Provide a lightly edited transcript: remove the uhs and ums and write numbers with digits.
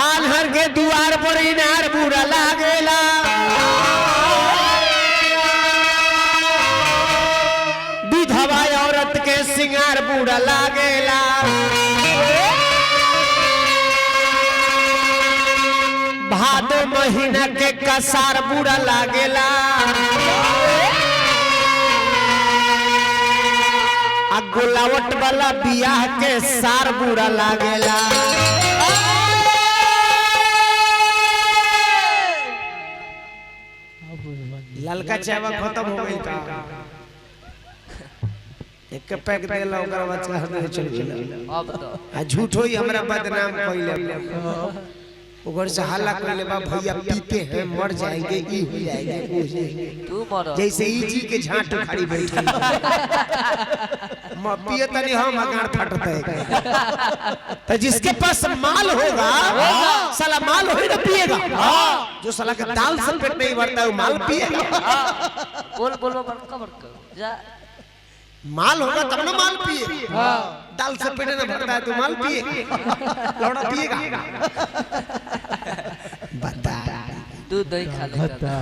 आन्हर के द्वार पर इनार बुरा लागेला विधवा औरत के सिंगार बुरा लागेला भादो महीना के कसार बुरा लागेला आ गोलावट वाला बियाह के सार बुरा लागेला ललका चावा खत्म हो गई का एक पैक देला ओकर बाद चल गेला अब तो आ झूठो ही हमरा बदनाम कइले ओकर से हल्ला कइले बा भैया पीते हैं मर जाएंगे ई हो जाएंगे वो तू मर जैसे ई जी के झाट खड़ी बैठी म पिए तनी हम गाड़ फटता है तो जिसके पास माल होगा साला माल होई ना पिएगा जो साला का दाल से पेट नहीं भरता है वो माल पिएगा बोल बड़का जा माल होगा तब ना माल पिए दाल से पेट ना भरता है तो माल पिए लौड़ा पिएगा बता दूध दही खा लेता